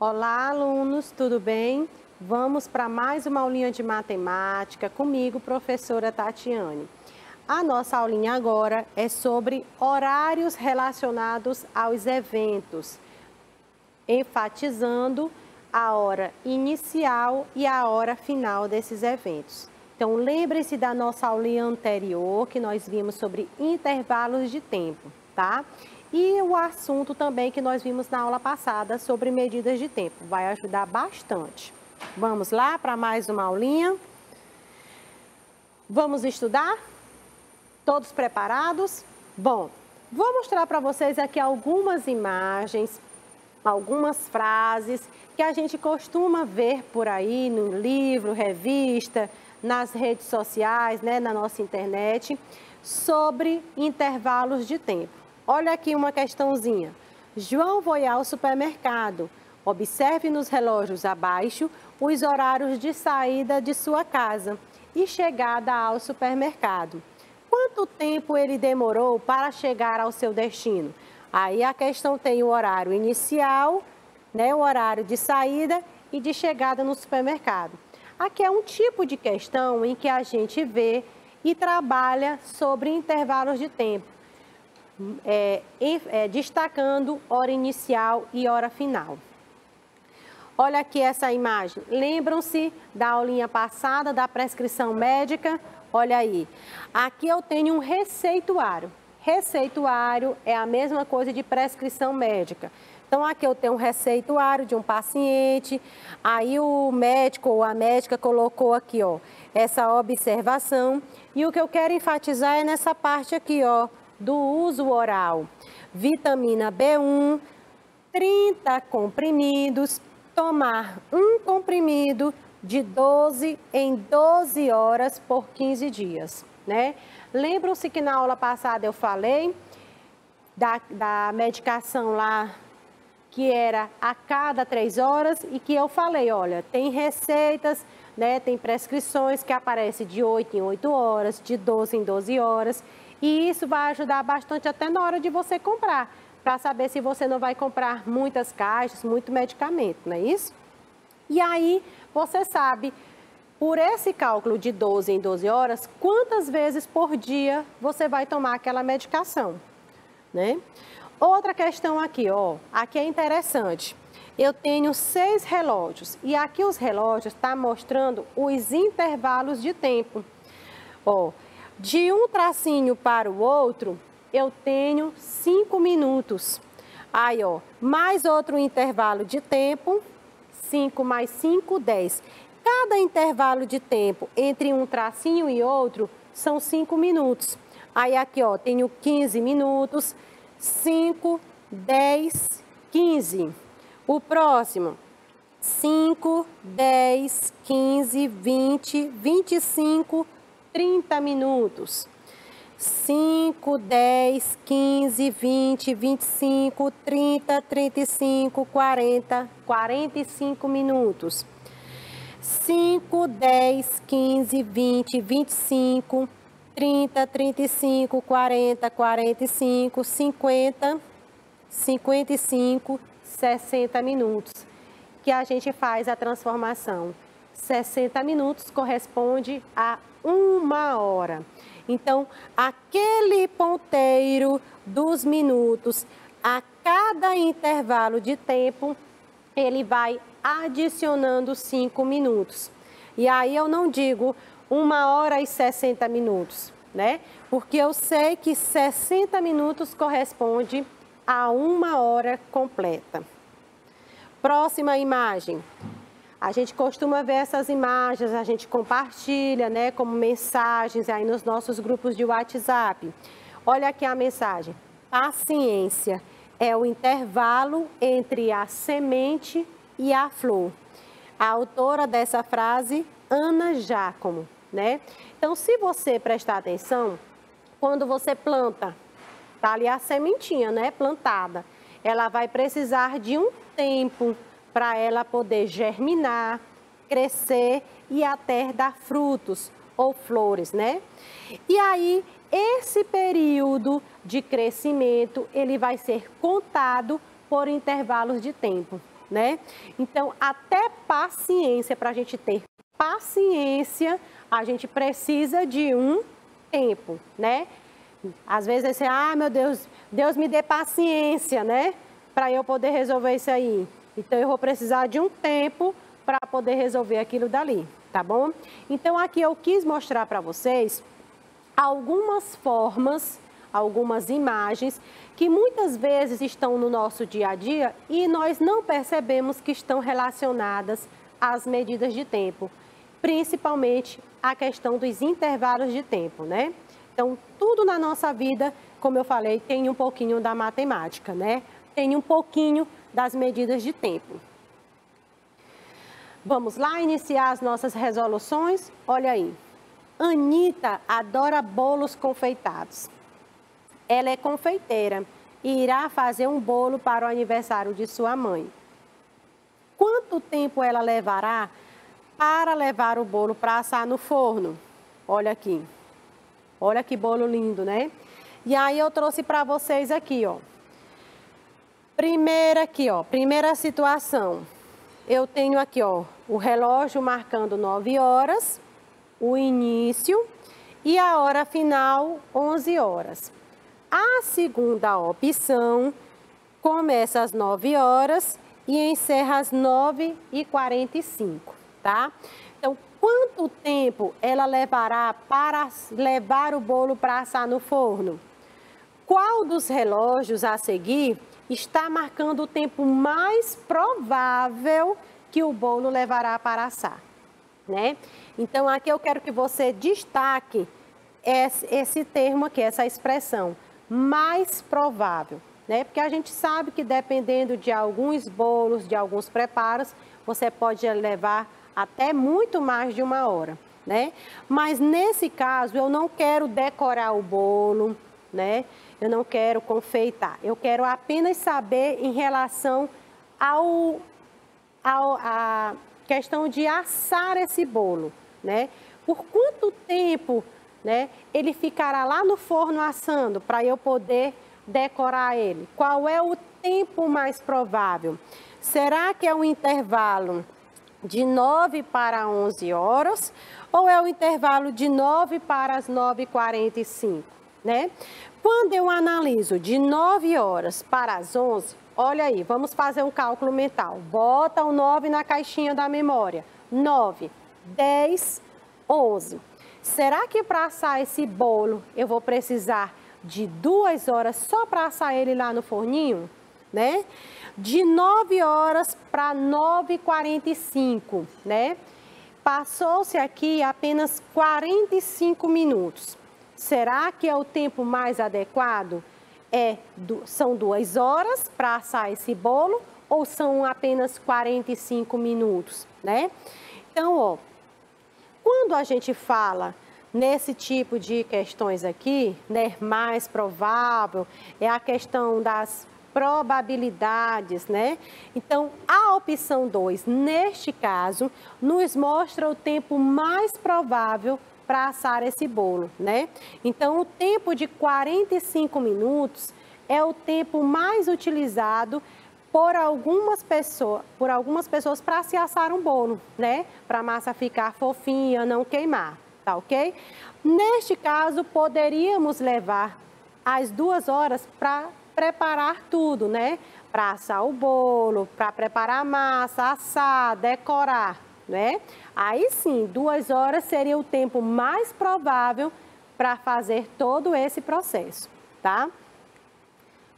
Olá, alunos, tudo bem? Vamos para mais uma aulinha de matemática comigo, professora Tatiane. A nossa aulinha agora é sobre horários relacionados aos eventos, enfatizando a hora inicial e a hora final desses eventos. Então, lembre-se da nossa aulinha anterior, que nós vimos sobre intervalos de tempo, tá? E o assunto também que nós vimos na aula passada sobre medidas de tempo. Vai ajudar bastante. Vamos lá para mais uma aulinha? Vamos estudar? Todos preparados? Bom, vou mostrar para vocês aqui algumas imagens, algumas frases que a gente costuma ver por aí no livro, revista, nas redes sociais, né, na nossa internet, sobre intervalos de tempo. Olha aqui uma questãozinha. João foi ao supermercado. Observe nos relógios abaixo os horários de saída de sua casa e chegada ao supermercado. Quanto tempo ele demorou para chegar ao seu destino? Aí a questão tem o horário inicial, né, o horário de saída e de chegada no supermercado. Aqui é um tipo de questão em que a gente vê e trabalha sobre intervalos de tempo. Destacando hora inicial e hora final. Olha aqui essa imagem. Lembram-se da aulinha passada da prescrição médica? Olha aí. Aqui eu tenho um receituário. Receituário é a mesma coisa de prescrição médica. Então, aqui eu tenho um receituário de um paciente, aí o médico ou a médica colocou aqui, ó, essa observação. E o que eu quero enfatizar é nessa parte aqui, ó, do uso oral. Vitamina B1, 30 comprimidos, tomar um comprimido de 12 em 12 horas por 15 dias, né? Lembram-se que na aula passada eu falei da medicação lá, que era a cada 3 horas e que eu falei, olha, tem receitas, né, tem prescrições que aparecem de 8 em 8 horas, de 12 em 12 horas. E isso vai ajudar bastante até na hora de você comprar, para saber se você não vai comprar muitas caixas, muito medicamento, não é isso? E aí, você sabe, por esse cálculo de 12 em 12 horas, quantas vezes por dia você vai tomar aquela medicação, né? Outra questão aqui, ó, aqui é interessante. Eu tenho 6 relógios e aqui os relógios estão mostrando os intervalos de tempo, ó. De um tracinho para o outro, eu tenho 5 minutos. Aí, ó, mais outro intervalo de tempo, 5 mais 5, 10. Cada intervalo de tempo entre um tracinho e outro são 5 minutos. Aí, aqui, ó, tenho 15 minutos, 5, 10, 15. O próximo, 5, 10, 15, 20, 25, 30 minutos. 5, 10, 15, 20, 25, 30, 35, 40, 45 minutos. 5, 10, 15, 20, 25, 30, 35, 40, 45, 50, 55, 60 minutos, que a gente faz a transformação. 60 minutos corresponde a 1 hora. Então, aquele ponteiro dos minutos, a cada intervalo de tempo, ele vai adicionando 5 minutos. E aí eu não digo 1 hora e 60 minutos, né? Porque eu sei que 60 minutos corresponde a 1 hora completa. Próxima imagem. A gente costuma ver essas imagens, a gente compartilha, né, como mensagens aí nos nossos grupos de WhatsApp. Olha aqui a mensagem. Paciência é o intervalo entre a semente e a flor. A autora dessa frase, Ana Giacomo, né? Então, se você prestar atenção, quando você planta, tá ali a sementinha, né, plantada, ela vai precisar de um tempo para ela poder germinar, crescer e até dar frutos ou flores, né? E aí, esse período de crescimento, ele vai ser contado por intervalos de tempo, né? Então, até paciência, para a gente ter paciência, a gente precisa de um tempo, né? Às vezes você, meu Deus, Deus me dê paciência, né? Para eu poder resolver isso aí. Então, eu vou precisar de um tempo para poder resolver aquilo dali, tá bom? Então, aqui eu quis mostrar para vocês algumas formas, algumas imagens que muitas vezes estão no nosso dia a dia e nós não percebemos que estão relacionadas às medidas de tempo, principalmente a questão dos intervalos de tempo, né? Então, tudo na nossa vida, como eu falei, tem um pouquinho da matemática, né? Tem um pouquinho das medidas de tempo. Vamos lá iniciar as nossas resoluções? Olha aí. Anita adora bolos confeitados. Ela é confeiteira e irá fazer um bolo para o aniversário de sua mãe. Quanto tempo ela levará para levar o bolo para assar no forno? Olha aqui. Olha que bolo lindo, né? E aí eu trouxe para vocês aqui, ó. Primeira situação. Eu tenho aqui, ó, o relógio marcando 9 horas, o início e a hora final, 11 horas. A segunda opção começa às 9 horas e encerra às 9h45, tá? Então, quanto tempo ela levará para levar o bolo para assar no forno? Qual dos relógios a seguir está marcando o tempo mais provável que o bolo levará para assar, né? Então, aqui eu quero que você destaque esse termo aqui, essa expressão, mais provável, né? Porque a gente sabe que dependendo de alguns bolos, de alguns preparos, você pode levar até muito mais de 1 hora, né? Mas nesse caso, eu não quero decorar o bolo, né? Eu não quero confeitar, eu quero apenas saber em relação à questão de assar esse bolo, né? Por quanto tempo, né, ele ficará lá no forno assando para eu poder decorar ele? Qual é o tempo mais provável? Será que é um intervalo de 9 para 11 horas ou é o intervalo de 9 para as 9h45, né? Quando eu analiso de 9 horas para as 11, olha aí, vamos fazer um cálculo mental. Bota o 9 na caixinha da memória. 9, 10, 11. Será que para assar esse bolo eu vou precisar de 2 horas só para assar ele lá no forninho, né? De 9 horas para 9h45, né? Passou-se aqui apenas 45 minutos. Será que é o tempo mais adequado? São 2 horas para assar esse bolo ou são apenas 45 minutos, né? Então, ó, quando a gente fala nesse tipo de questões aqui, né, mais provável, é a questão das probabilidades, né? Então, a opção 2, neste caso, nos mostra o tempo mais provável para assar esse bolo, né? Então, o tempo de 45 minutos é o tempo mais utilizado por algumas pessoas para se assar um bolo, né? Para a massa ficar fofinha, não queimar, tá ok? Neste caso, poderíamos levar as 2 horas para preparar tudo, né? Para assar o bolo, para preparar a massa, assar, decorar, né? Aí sim, 2 horas seria o tempo mais provável para fazer todo esse processo, tá?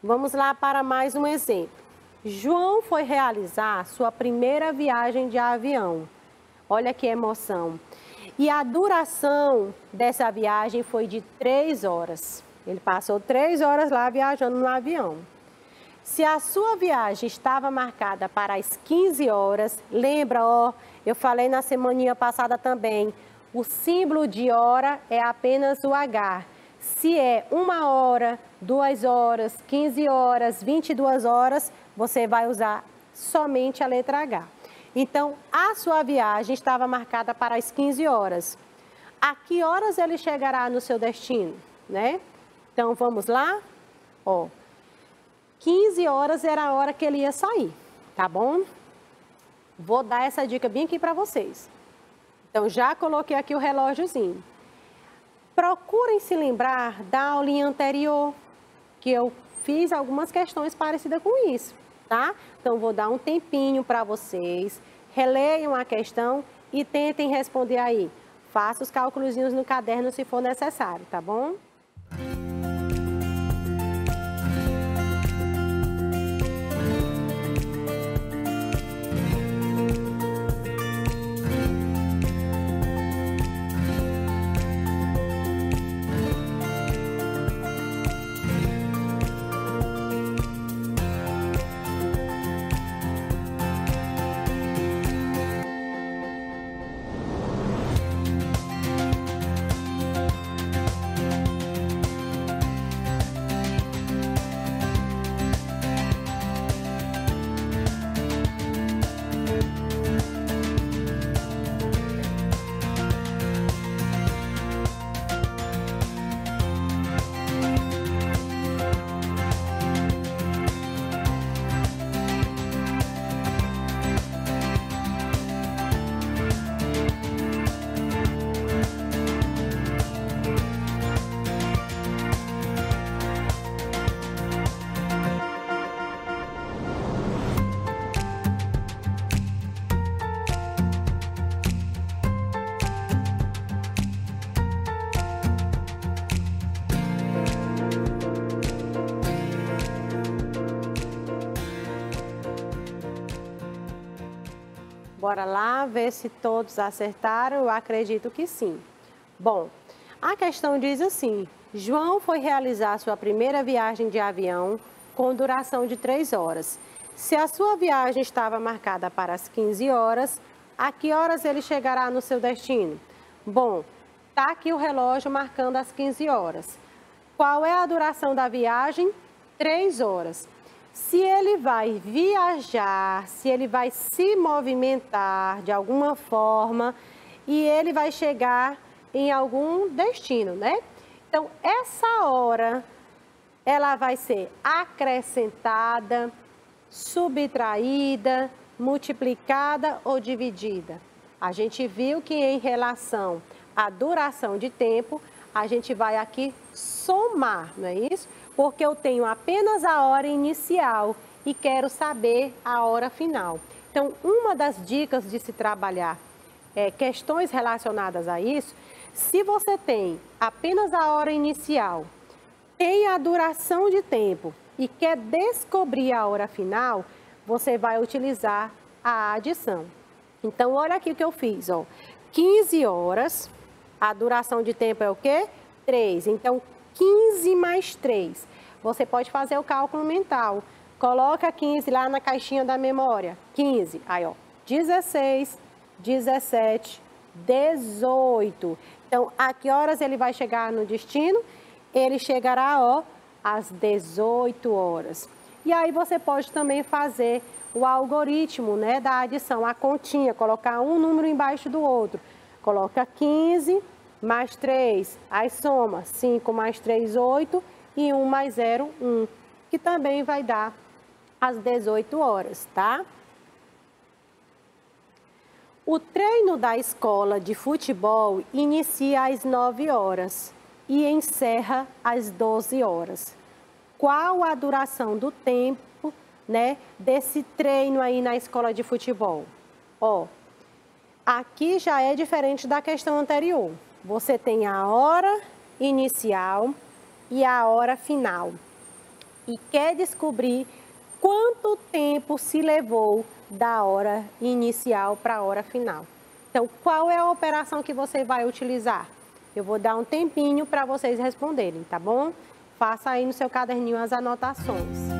Vamos lá para mais um exemplo. João foi realizar sua primeira viagem de avião. Olha que emoção. E a duração dessa viagem foi de 3 horas. Ele passou 3 horas lá viajando no avião. Se a sua viagem estava marcada para as 15 horas, lembra, ó, eu falei na semaninha passada também, o símbolo de hora é apenas o H. Se é 1 hora, 2 horas, 15 horas, 22 horas, você vai usar somente a letra H. Então, a sua viagem estava marcada para as 15 horas. A que horas ele chegará no seu destino, né? Então, vamos lá? Ó, 15 horas era a hora que ele ia sair, tá bom? Vou dar essa dica bem aqui para vocês. Então, já coloquei aqui o relógiozinho. Procurem se lembrar da aulinha anterior, que eu fiz algumas questões parecidas com isso, tá? Então, vou dar um tempinho para vocês, releiam a questão e tentem responder aí. Faça os cálculozinhos no caderno se for necessário, tá bom? Bora lá ver se todos acertaram, eu acredito que sim. Bom, a questão diz assim, João foi realizar sua primeira viagem de avião com duração de 3 horas. Se a sua viagem estava marcada para as 15 horas, a que horas ele chegará no seu destino? Bom, tá aqui o relógio marcando as 15 horas. Qual é a duração da viagem? 3 horas. Se ele vai viajar, se ele vai se movimentar de alguma forma e ele vai chegar em algum destino, né? Então, essa hora, ela vai ser acrescentada, subtraída, multiplicada ou dividida. A gente viu que em relação à duração de tempo, a gente vai aqui somar, não é isso? Porque eu tenho apenas a hora inicial e quero saber a hora final. Então, uma das dicas de se trabalhar questões relacionadas a isso, se você tem apenas a hora inicial, tem a duração de tempo e quer descobrir a hora final, você vai utilizar a adição. Então, olha aqui o que eu fiz, ó. 15 horas, a duração de tempo é o quê? 3. Então, 15 mais 3. Você pode fazer o cálculo mental. Coloca 15 lá na caixinha da memória. 15. Aí, ó. 16, 17, 18. Então, a que horas ele vai chegar no destino? Ele chegará, ó, às 18 horas. E aí você pode também fazer o algoritmo, né, da adição, a continha, colocar um número embaixo do outro. Coloca 15 mais 3, aí soma 5 mais 3, 8 e 1 mais 0, 1, que também vai dar às 18 horas, tá? O treino da escola de futebol inicia às 9 horas e encerra às 12 horas. Qual a duração do tempo, né, desse treino aí na escola de futebol? Ó, aqui já é diferente da questão anterior. Você tem a hora inicial e a hora final. E quer descobrir quanto tempo se levou da hora inicial para a hora final. Então, qual é a operação que você vai utilizar? Eu vou dar um tempinho para vocês responderem, tá bom? Faça aí no seu caderninho as anotações.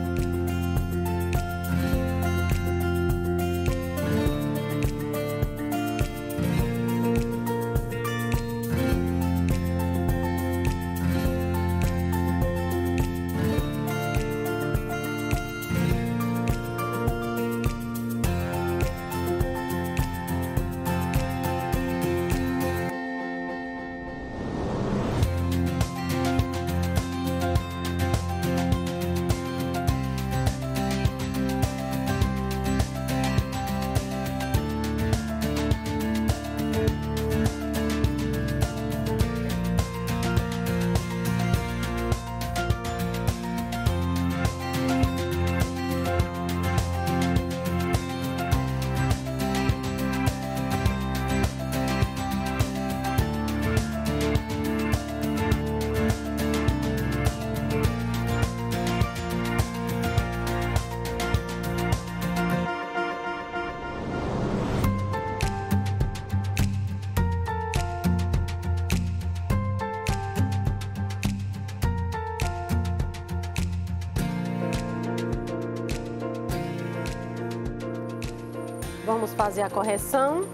Vamos fazer a correção.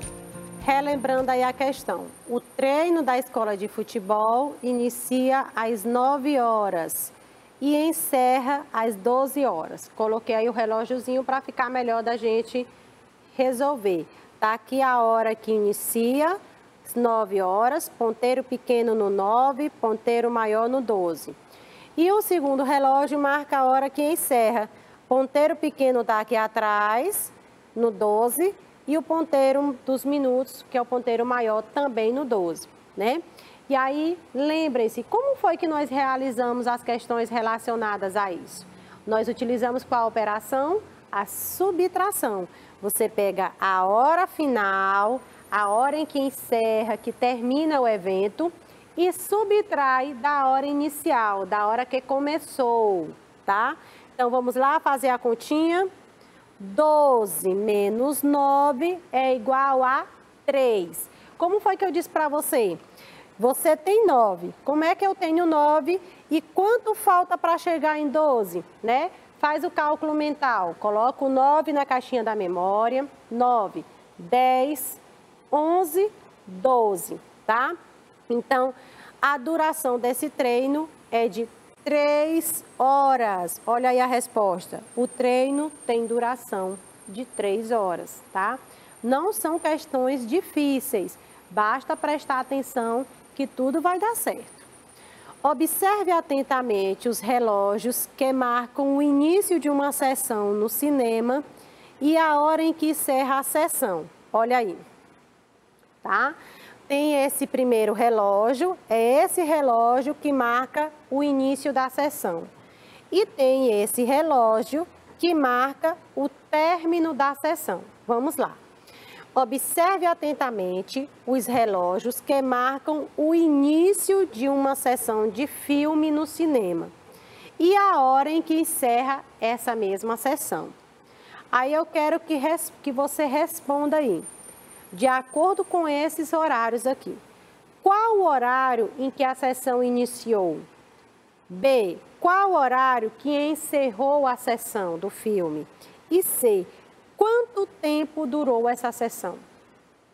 Relembrando aí a questão. O treino da escola de futebol inicia às 9 horas e encerra às 12 horas. Coloquei aí o relógiozinho para ficar melhor da gente resolver. Tá aqui a hora que inicia, às 9 horas, ponteiro pequeno no 9, ponteiro maior no 12. E o segundo relógio marca a hora que encerra. Ponteiro pequeno está aqui atrás, no 12, e o ponteiro dos minutos, que é o ponteiro maior, também no 12, né? E aí, lembrem-se, como foi que nós realizamos as questões relacionadas a isso? Nós utilizamos qual operação? A subtração. Você pega a hora final, a hora em que encerra, que termina o evento, e subtrai da hora inicial, da hora que começou, tá? Então, vamos lá fazer a continha. 12 menos 9 é igual a 3. Como foi que eu disse para você? Você tem 9. Como é que eu tenho 9 e quanto falta para chegar em 12, né? Faz o cálculo mental. Coloca o 9 na caixinha da memória. 9, 10, 11, 12, tá? Então, a duração desse treino é de 3 horas. Olha aí a resposta. O treino tem duração de 3 horas, tá? Não são questões difíceis. Basta prestar atenção que tudo vai dar certo. Observe atentamente os relógios que marcam o início de uma sessão no cinema e a hora em que encerra a sessão. Olha aí, tá? Tem esse primeiro relógio, é esse relógio que marca o início da sessão. E tem esse relógio que marca o término da sessão. Vamos lá. Observe atentamente os relógios que marcam o início de uma sessão de filme no cinema e a hora em que encerra essa mesma sessão. Aí eu quero que você responda aí, de acordo com esses horários aqui. Qual o horário em que a sessão iniciou? B. Qual o horário que encerrou a sessão do filme? E C. Quanto tempo durou essa sessão?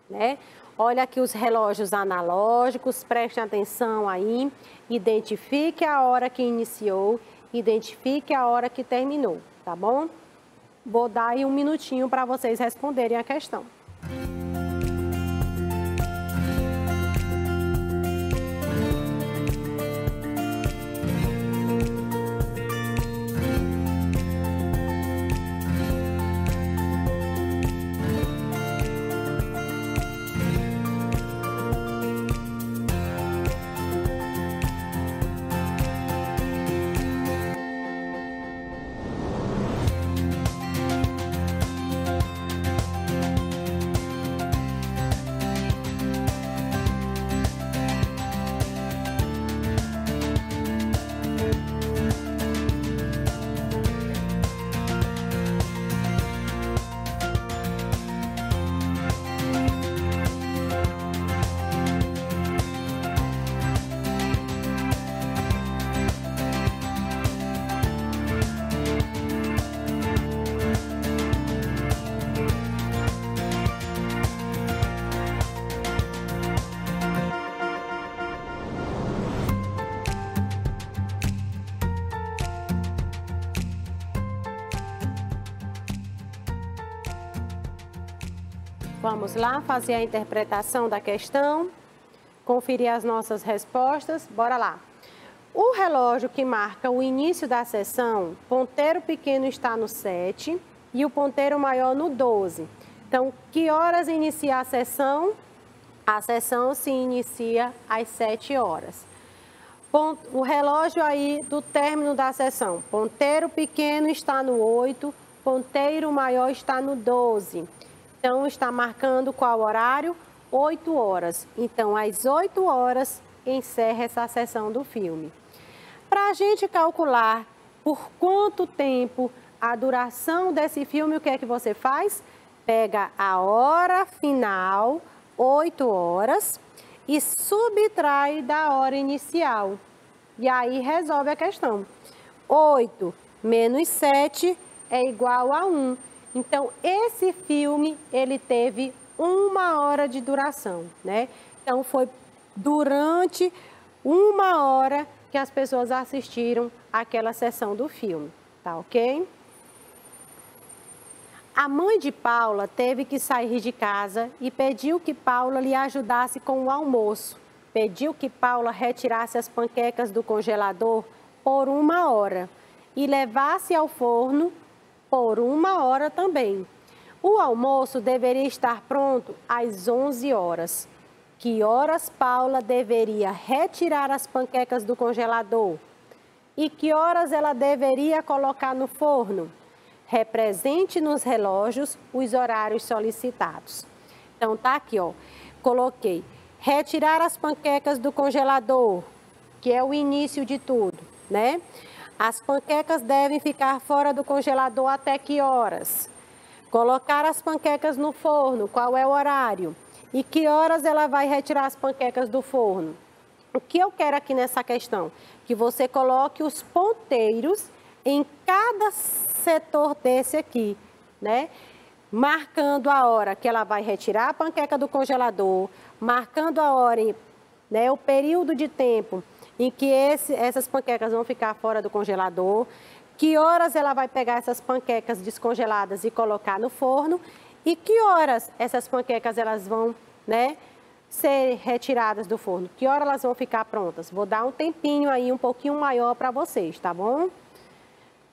Né? Olha aqui os relógios analógicos, preste atenção aí, identifique a hora que iniciou, identifique a hora que terminou, tá bom? Vou dar aí um minutinho para vocês responderem a questão. Vamos lá fazer a interpretação da questão, conferir as nossas respostas. Bora lá. O relógio que marca o início da sessão, ponteiro pequeno está no 7 e o ponteiro maior no 12. Então, que horas inicia a sessão? A sessão se inicia às 7 horas. O relógio aí do término da sessão, ponteiro pequeno está no 8, ponteiro maior está no 12. Então, está marcando qual horário? 8 horas. Então, às 8 horas, encerra essa sessão do filme. Para a gente calcular por quanto tempo a duração desse filme, o que é que você faz? Pega a hora final, 8 horas, e subtrai da hora inicial. E aí, resolve a questão. 8 menos 7 é igual a 1. Então, esse filme, ele teve 1 hora de duração, né? Então, foi durante 1 hora que as pessoas assistiram aquela sessão do filme, tá ok? A mãe de Paula teve que sair de casa e pediu que Paula lhe ajudasse com o almoço. Pediu que Paula retirasse as panquecas do congelador por 1 hora e levasse ao forno por 1 hora também. O almoço deveria estar pronto às 11 horas. Que horas Paula deveria retirar as panquecas do congelador? E que horas ela deveria colocar no forno? Represente nos relógios os horários solicitados. Então, tá aqui, ó. Coloquei retirar as panquecas do congelador, que é o início de tudo, né? As panquecas devem ficar fora do congelador até que horas? Colocar as panquecas no forno, qual é o horário? E que horas ela vai retirar as panquecas do forno? O que eu quero aqui nessa questão? Que você coloque os ponteiros em cada setor desse aqui, né? Marcando a hora que ela vai retirar a panqueca do congelador, marcando a hora, né, o período de tempo em que essas panquecas vão ficar fora do congelador, que horas ela vai pegar essas panquecas descongeladas e colocar no forno e que horas essas panquecas elas vão, né, ser retiradas do forno, que hora elas vão ficar prontas. Vou dar um tempinho aí um pouquinho maior para vocês, tá bom?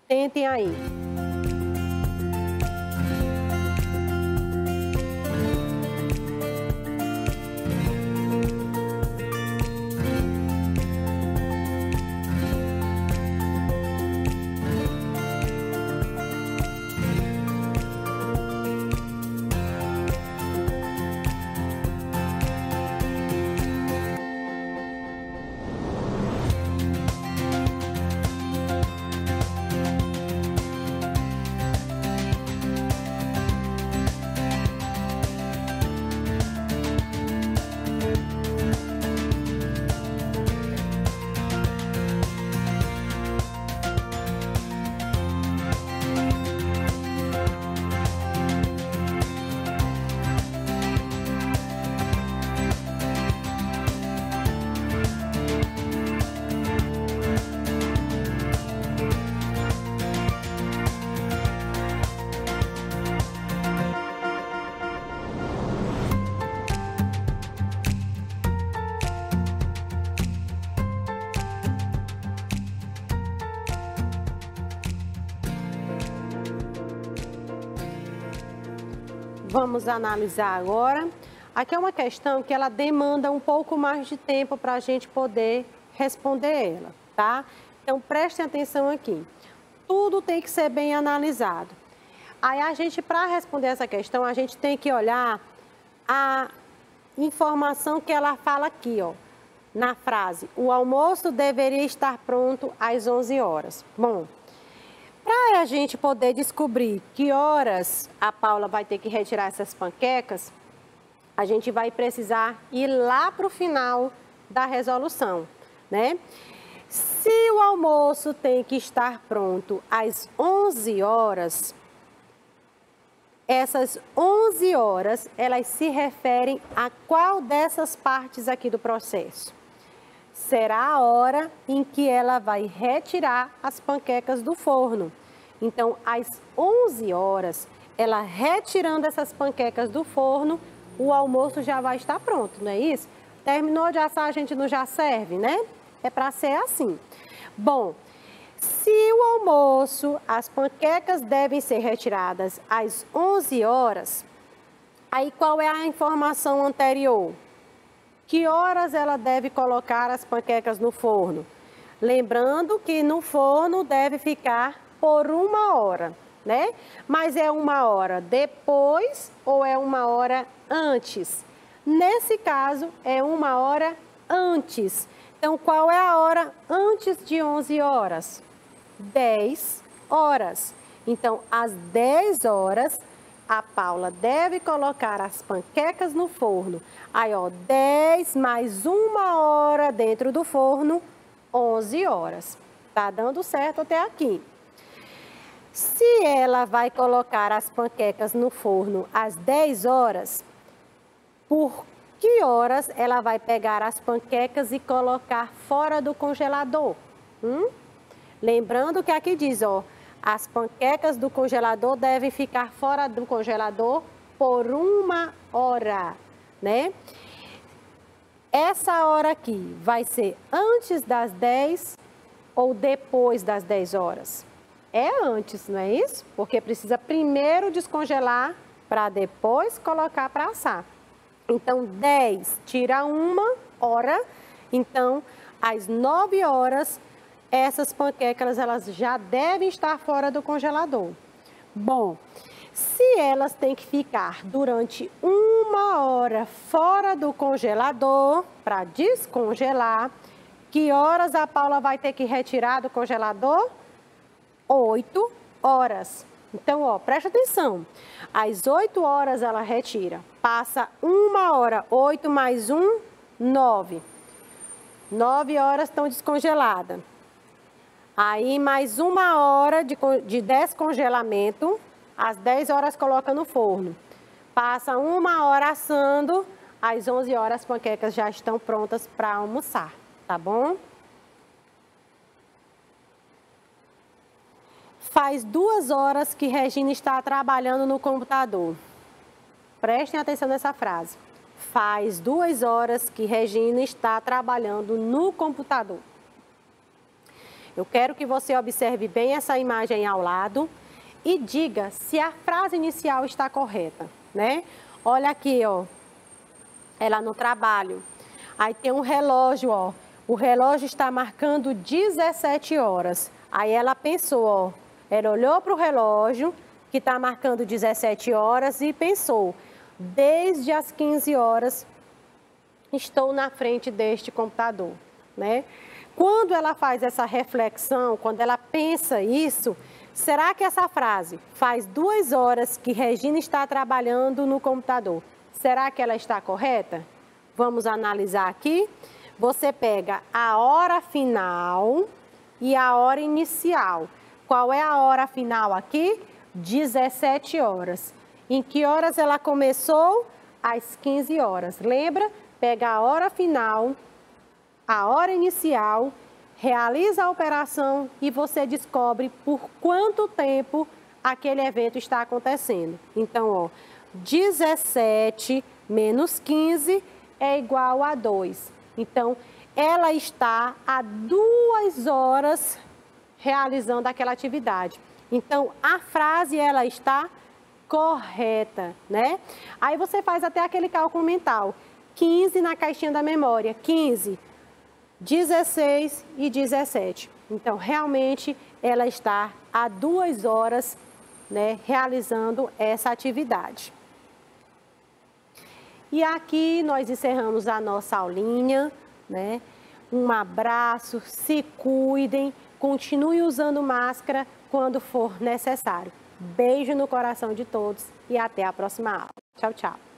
Tentem aí. Vamos analisar agora. Aqui é uma questão que ela demanda um pouco mais de tempo para a gente poder responder ela, tá? Então, prestem atenção aqui. Tudo tem que ser bem analisado. Aí, a gente, para responder essa questão, a gente tem que olhar a informação que ela fala aqui, ó, na frase. O almoço deveria estar pronto às 11 horas. Bom, para a gente poder descobrir que horas a Paula vai ter que retirar essas panquecas, a gente vai precisar ir lá para o final da resolução, né? Se o almoço tem que estar pronto às 11 horas, essas 11 horas, elas se referem a qual dessas partes aqui do processo? Será a hora em que ela vai retirar as panquecas do forno. Então, às 11 horas, ela retirando essas panquecas do forno, o almoço já vai estar pronto, não é isso? Terminou de assar, a gente não já serve, né? É para ser assim. Bom, se o almoço, as panquecas devem ser retiradas às 11 horas, aí qual é a informação anterior? Que horas ela deve colocar as panquecas no forno? Lembrando que no forno deve ficar por 1 hora, né? Mas é 1 hora depois ou é 1 hora antes? Nesse caso, é 1 hora antes. Então, qual é a hora antes de 11 horas? 10 horas. Então, às 10 horas, a Paula deve colocar as panquecas no forno. Aí, ó, 10 mais 1 hora dentro do forno, 11 horas. Tá dando certo até aqui. Se ela vai colocar as panquecas no forno às 10 horas, por que horas ela vai pegar as panquecas e colocar fora do congelador? Lembrando que aqui diz, ó, as panquecas do congelador devem ficar fora do congelador por 1 hora, né? Essa hora aqui vai ser antes das 10 ou depois das 10 horas? É antes, não é isso? Porque precisa primeiro descongelar para depois colocar para assar. Então, 10 tira 1 hora, então, às 9 horas, essas panquecas elas já devem estar fora do congelador. Bom, se elas têm que ficar durante 1 hora fora do congelador para descongelar, que horas a Paula vai ter que retirar do congelador? 8 horas. Então, ó, presta atenção. Às 8 horas ela retira. Passa 1 hora, 8 mais 1, 9. 9 horas estão descongeladas. Aí, mais 1 hora de descongelamento, às 10 horas coloca no forno. Passa 1 hora assando, às 11 horas as panquecas já estão prontas para almoçar, tá bom? Faz 2 horas que Regina está trabalhando no computador. Prestem atenção nessa frase. Faz 2 horas que Regina está trabalhando no computador. Eu quero que você observe bem essa imagem ao lado e diga se a frase inicial está correta, né? Olha aqui, ó. Ela no trabalho. Aí tem um relógio, ó. O relógio está marcando 17 horas. Aí ela pensou, ó. Ela olhou para o relógio, que está marcando 17 horas, e pensou, desde as 15 horas, estou na frente deste computador, né? Quando ela faz essa reflexão, quando ela pensa isso, será que essa frase faz 2 horas que Regina está trabalhando no computador? Será que ela está correta? Vamos analisar aqui. Você pega a hora final e a hora inicial. Qual é a hora final aqui? 17 horas. Em que horas ela começou? Às 15 horas. Lembra? Pega a hora final, a hora inicial, realiza a operação e você descobre por quanto tempo aquele evento está acontecendo. Então, ó, 17 menos 15 é igual a 2. Então, ela está há 2 horas realizando aquela atividade. Então, a frase, ela está correta, né? Aí você faz até aquele cálculo mental. 15 na caixinha da memória, 15, 16 e 17. Então, realmente, ela está há 2 horas, né, realizando essa atividade. E aqui nós encerramos a nossa aulinha, né? Um abraço, se cuidem, continue usando máscara quando for necessário. Beijo no coração de todos e até a próxima aula. Tchau, tchau.